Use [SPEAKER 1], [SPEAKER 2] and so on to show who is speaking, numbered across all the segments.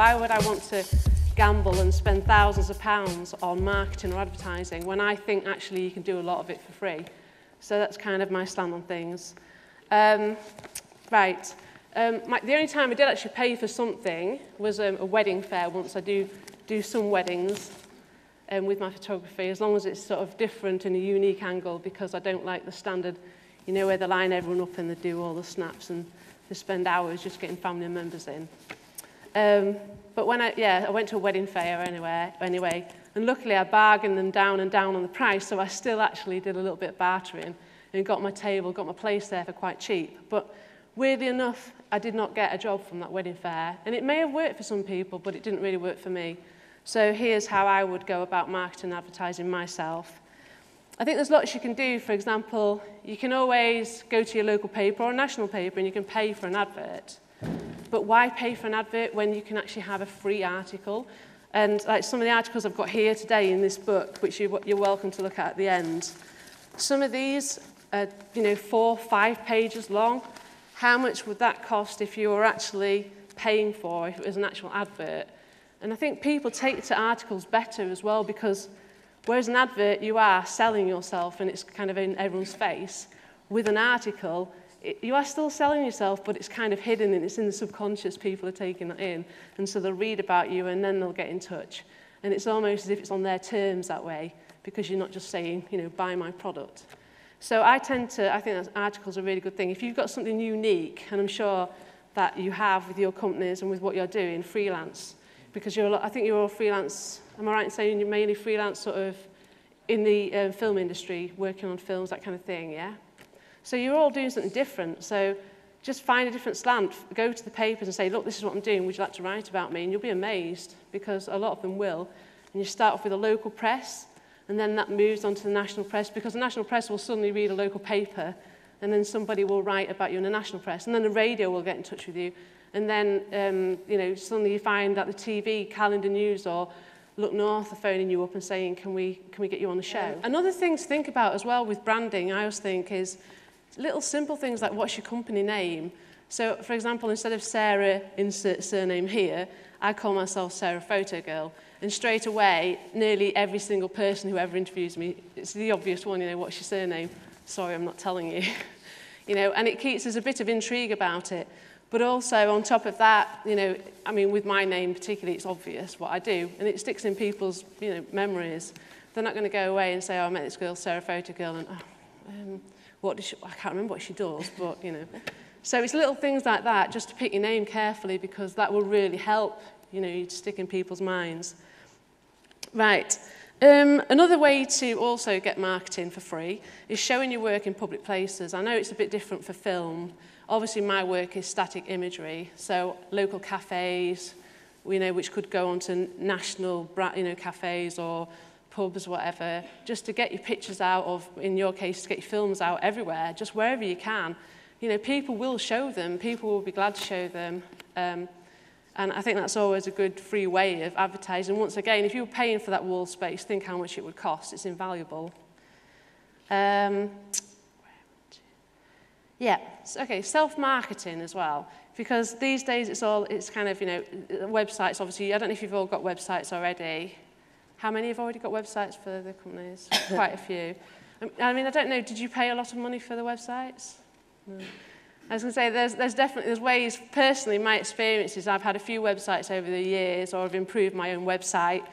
[SPEAKER 1] why would I want to gamble and spend thousands of pounds on marketing or advertising when I think actually you can do a lot of it for free? So that's kind of my stand on things. The only time I did actually pay for something was a wedding fair once. I do some weddings with my photography, as long as it's sort of different and a unique angle, because I don't like the standard, you know, where they line everyone up and they do all the snaps and they spend hours just getting family members in. But when I went to a wedding fair anyway, and luckily I bargained them down and down on the price, so I still actually did a little bit of bartering and got my place there for quite cheap. But weirdly enough, I did not get a job from that wedding fair, and it may have worked for some people, but it didn't really work for me. So here's how I would go about marketing and advertising myself. I think there's lots you can do. For example, you can always go to your local paper or a national paper and you can pay for an advert. But why pay for an advert when you can actually have a free article? And like some of the articles I've got here today in this book, which you're welcome to look at the end, some of these are 4, 5 pages long. How much would that cost if you were actually paying for it, if it was an actual advert? And I think people take to articles better as well, because whereas an advert, you are selling yourself and it's kind of in everyone's face. With an article, you are still selling yourself, but it's kind of hidden and it's in the subconscious. People are taking that in. And so they'll read about you and then they'll get in touch. And it's almost as if it's on their terms that way, because you're not just saying, buy my product. So I think that articles are a really good thing. If you've got something unique, and I'm sure that you have with your companies and with what you're doing, freelance, because I think you're all freelance. Am I right in saying you're mainly freelance sort of in the film industry, working on films, that kind of thing, yeah? So you're all doing something different. So just find a different slant. Go to the papers and say, look, this is what I'm doing. Would you like to write about me? And you'll be amazed, because a lot of them will. And you start off with a local press, and then that moves on to the national press, because the national press will suddenly read a local paper, and then somebody will write about you in the national press, and then the radio will get in touch with you. And then, suddenly you find that the TV, Calendar News, or Look North are phoning you up and saying, can we get you on the show? Another thing to think about as well with branding, I always think, is little simple things like, what's your company name? So, for example, instead of Sarah, insert surname here, I call myself Sarahphotogirl. And straight away, nearly every single person who ever interviews me, it's the obvious one, what's your surname? Sorry, I'm not telling you. And it keeps there's a bit of intrigue about it. But also, on top of that, with my name particularly, it's obvious what I do, and it sticks in people's, memories. They're not going to go away and say, oh, I met this girl, Sarahphotogirl, and what does she, I can't remember what she does, but, So it's little things like that, just to pick your name carefully, because that will really help, you to stick in people's minds. Right. Another way to also get marketing for free is showing your work in public places. I know it's a bit different for film. Obviously, my work is static imagery, so local cafes, which could go on to national, cafes or pubs, whatever, just to get your pictures out of, in your case, to get your films out everywhere, just wherever you can. People will show them, people will be glad to show them, and I think that's always a good free way of advertising. Once again, if you were paying for that wall space, think how much it would cost. It's invaluable. Okay, self-marketing as well, because these days it's kind of, websites, obviously. I don't know if you've all got websites already. How many have already got websites for the companies? Quite a few. I don't know, did you pay a lot of money for the websites? No. I was going to say, there's definitely ways, personally, my experiences, I've had a few websites over the years, or I've improved my own website.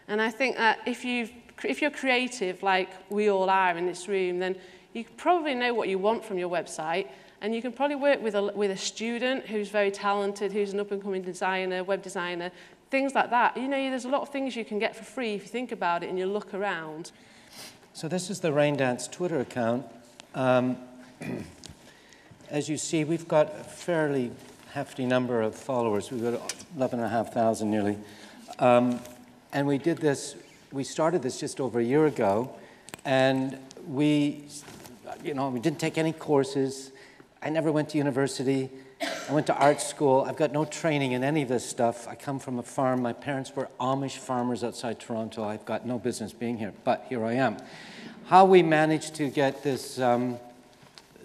[SPEAKER 1] And I think that if you're creative, like we all are in this room, then you probably know what you want from your website, and you can probably work with a student who's very talented, who's an up-and-coming designer, web designer, things like that. There's a lot of things you can get for free if you think about it and you look around.
[SPEAKER 2] So this is the Rain Dance Twitter account. As you see, we've got a fairly hefty number of followers. We've got 11,500 nearly. And we started this just over a year ago, and we didn't take any courses. I never went to university. I went to art school. I've got no training in any of this stuff. I come from a farm. My parents were Amish farmers outside Toronto. I've got no business being here, but here I am. How we managed to get this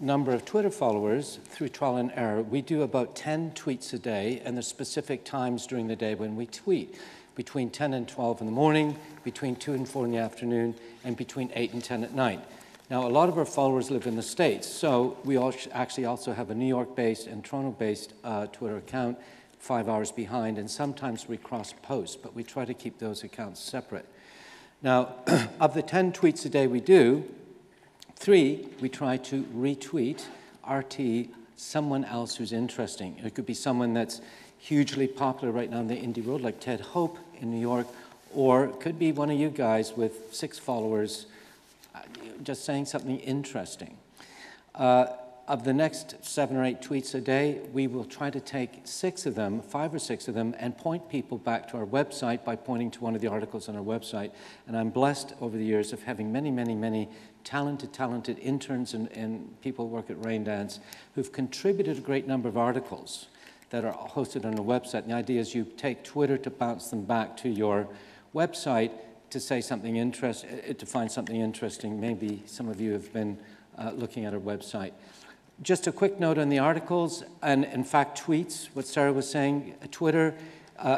[SPEAKER 2] number of Twitter followers through trial and error. We do about 10 tweets a day, and there's specific times during the day when we tweet. Between 10 and 12 in the morning, between 2 and 4 in the afternoon, and between 8 and 10 at night. Now, a lot of our followers live in the States, so we actually also have a New York-based and Toronto-based Twitter account, 5 hours behind, and sometimes we cross-post, but we try to keep those accounts separate. Now, of the 10 tweets a day we do, 3 we try to retweet, RT, someone else who's interesting. It could be someone that's hugely popular right now in the indie world, like Ted Hope in New York, or it could be one of you guys with 6 followers just saying something interesting. Of the next 7 or 8 tweets a day, we will try to take 6 of them, 5 or 6 of them, and point people back to our website by pointing to one of the articles on our website. And I'm blessed over the years of having many, many, many talented interns and people who work at Raindance who've contributed a great number of articles that are hosted on our website. And the idea is you take Twitter to bounce them back to your website to say something interesting, to find something interesting. Maybe some of you have been looking at our website. Just a quick note on the articles, and in fact tweets, what Sarah was saying. Twitter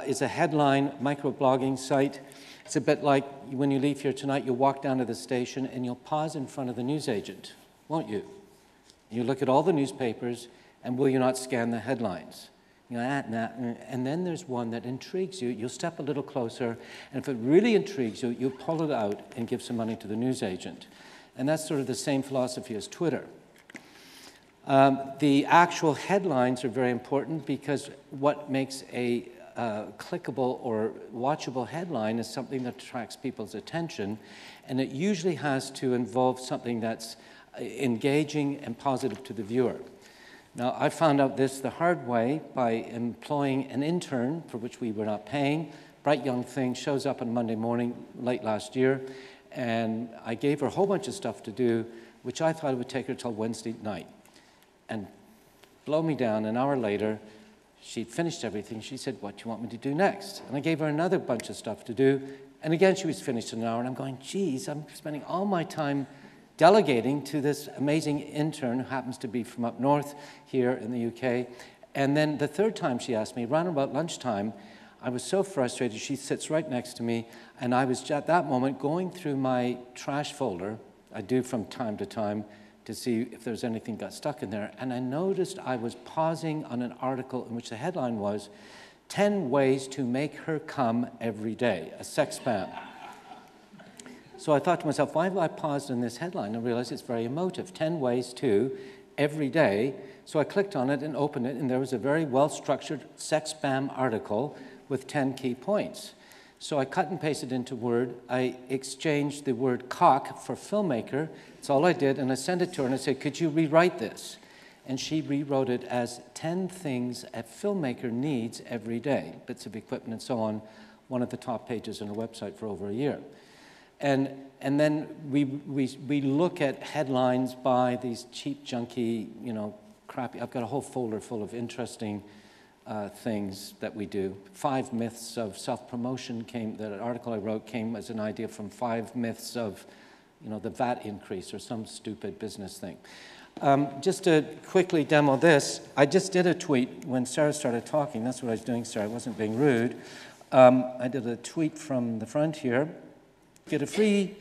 [SPEAKER 2] is a headline microblogging site. It's a bit like when you leave here tonight, you'll walk down to the station and you'll pause in front of the newsagent, won't you? You look at all the newspapers, and will you not scan the headlines? You know, and then there's one that intrigues you. You'll step a little closer, and if it really intrigues you, you'll pull it out and give some money to the newsagent. And that's sort of the same philosophy as Twitter. The actual headlines are very important because what makes a clickable or watchable headline is something that attracts people's attention, and it usually has to involve something that's engaging and positive to the viewer. Now, I found out this the hard way by employing an intern for which we were not paying. Bright young thing, shows up on Monday morning late last year, and I gave her a whole bunch of stuff to do, which I thought it would take her till Wednesday night. And blow me down, an hour later, she'd finished everything. She said, "What do you want me to do next?" And I gave her another bunch of stuff to do, and again she was finished in an hour, and I'm going, geez, I'm spending all my time delegating to this amazing intern who happens to be from up north here in the UK. And then the third time she asked me, around about lunchtime, I was so frustrated. She sits right next to me, and I was at that moment going through my trash folder, I do from time to time, to see if there's anything got stuck in there. And I noticed I was pausing on an article in which the headline was, 10 ways to make her come every day, a sex spam. So I thought to myself, why have I paused on this headline? I realized it's very emotive, 10 ways to every day. So I clicked on it and opened it, and there was a very well-structured sex spam article with 10 key points. So I cut and pasted into Word. I exchanged the word cock for filmmaker. That's all I did, and I sent it to her, and I said, could you rewrite this? And she rewrote it as 10 things a filmmaker needs every day, bits of equipment and so on, one of the top pages on our website for over a year. And then we look at headlines by these cheap, junky, you know, crappy. I've got a whole folder full of interesting things that we do. 5 myths of self-promotion came, that article I wrote came as an idea from 5 myths of, you know, the VAT increase or some stupid business thing. Just to quickly demo this, I just did a tweet when Sarah started talking. That's what I was doing, Sarah. I wasn't being rude. I did a tweet from the front here. Get a free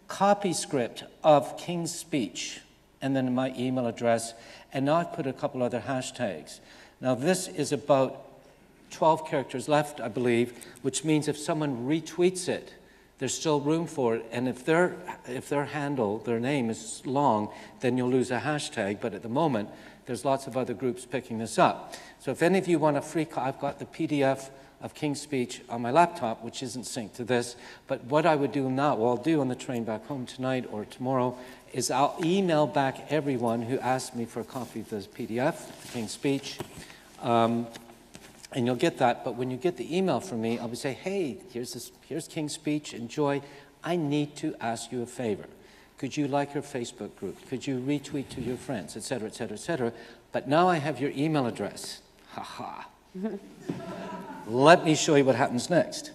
[SPEAKER 2] copy script of King's speech, and then my email address, and now I've put a couple other hashtags. Now this is about 12 characters left, I believe, which means if someone retweets it, there's still room for it, and if their handle, their name is long, then you'll lose a hashtag, but at the moment, there's lots of other groups picking this up. So if any of you want a free copy, I've got the PDF of King's speech on my laptop, which isn't synced to this, but what I would do now, what I'll do on the train back home tonight or tomorrow, is I'll email back everyone who asked me for a copy of this PDF, the King's speech, and you'll get that, but when you get the email from me, I'll be saying, hey, here's King's speech, enjoy. I need to ask you a favor. Could you like her Facebook group? Could you retweet to your friends, et cetera, et cetera, et cetera? But now I have your email address. Ha-ha. Let me show you what happens next.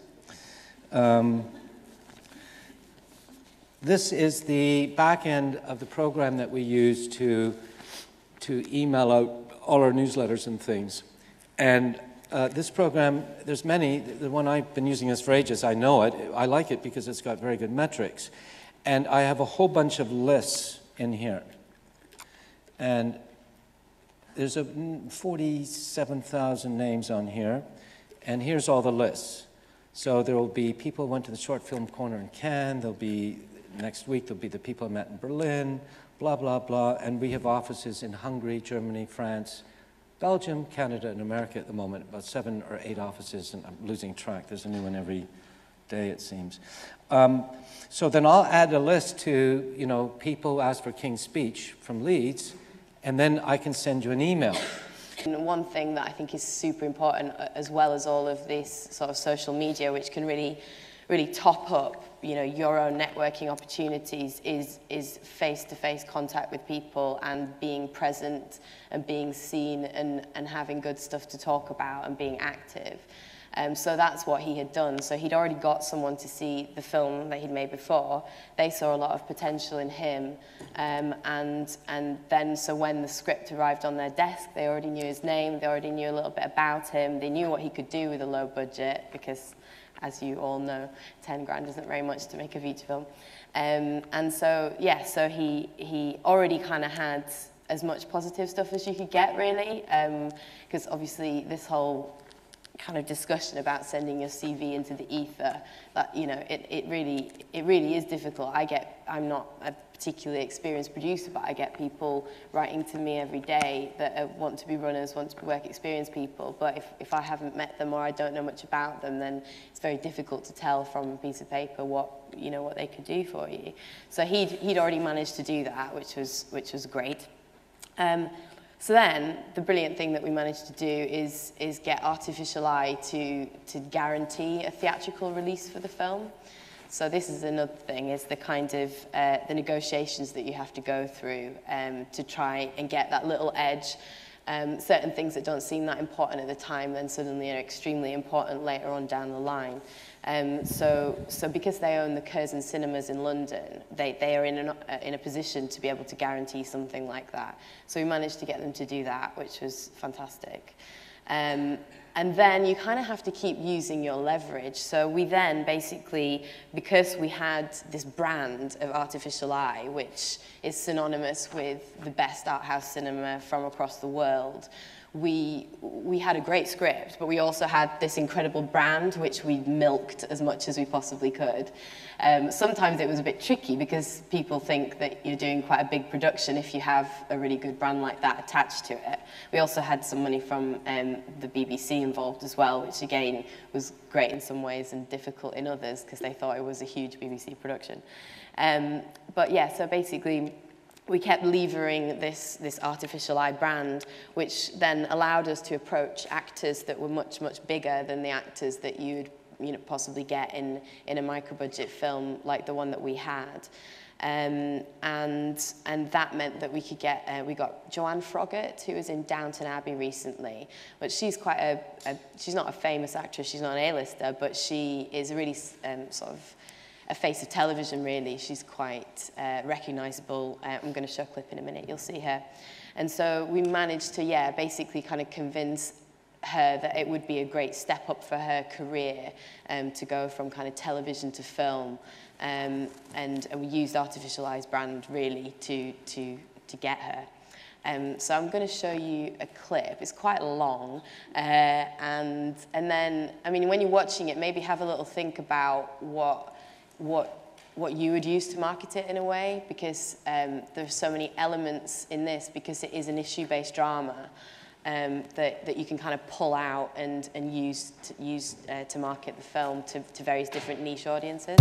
[SPEAKER 2] This is the back end of the program that we use to to email out all our newsletters and things. And this program, there's many. The one I've been using this for ages, I know it. I like it because it's got very good metrics. And I have a whole bunch of lists in here. And there's 47,000 names on here. And here's all the lists. So there will be people who went to the Short Film Corner in Cannes. There'll be, next week, there'll be the people I met in Berlin, blah, blah, blah. And we have offices in Hungary, Germany, France, Belgium, Canada, and America at the moment, about 7 or 8 offices, and I'm losing track. There's a new one every day, it seems. So then I'll add a list to, you know, people who ask for King's Speech from Leeds, and then I can send you an email.
[SPEAKER 3] And one thing that I think is super important, as well as all of this sort of social media, which can really top up, you know, your own networking opportunities, is face-to-face contact with people and being present and being seen and having good stuff to talk about and being active. So that's what he had done. So he'd already got someone to see the film that he'd made before. They saw a lot of potential in him. And then, so when the script arrived on their desk, they already knew his name, they already knew a little bit about him, they knew what he could do with a low budget, because, as you all know, 10 grand isn't very much to make a feature film. And so, yeah, so he already kind of had as much positive stuff as you could get, really, because obviously this whole kind of discussion about sending your CV into the ether, that, you know, it really is difficult. I'm not a particularly experienced producer, but I get people writing to me every day that want to be runners, want to be work experience people, but if I haven't met them or I don't know much about them, then it's very difficult to tell from a piece of paper what they could do for you. So he'd already managed to do that, which was great. So then, the brilliant thing that we managed to do is get Artificial Eye to guarantee a theatrical release for the film. So this is another thing, is the kind of the negotiations that you have to go through to try and get that little edge. Certain things that don't seem that important at the time then suddenly are extremely important later on down the line. So because they own the Curzon Cinemas in London, they are in a position to be able to guarantee something like that. So we managed to get them to do that, which was fantastic. And then you kind of have to keep using your leverage. So we then basically, because we had this brand of Artificial Eye, which is synonymous with the best art house cinema from across the world, we had a great script, but we also had this incredible brand, which we milked as much as we possibly could. Sometimes it was a bit tricky because people think that you're doing quite a big production if you have a really good brand like that attached to it. We also had some money from the BBC involved as well, which again was great in some ways and difficult in others because they thought it was a huge BBC production. But yeah, so basically, we kept levering this Artificial Eye brand, which then allowed us to approach actors that were much, much bigger than the actors that you'd possibly get in a micro-budget film like the one that we had. And that meant that we could get, we got Joanne Froggatt, who was in Downton Abbey recently, but she's quite she's not a famous actress, she's not an A-lister, but she is a really sort of a face of television, really. She's quite recognisable. I'm going to show a clip in a minute, you'll see her. And so we managed to, yeah, basically kind of convince her that it would be a great step up for her career to go from kind of television to film. And we used Artificial Eye's brand, really, to get her. So I'm going to show you a clip. It's quite long. And then, I mean, when you're watching it, maybe have a little think about what you would use to market it in a way, because there's so many elements in this, because it is an issue-based drama that you can kind of pull out and use to market the film to various different niche audiences.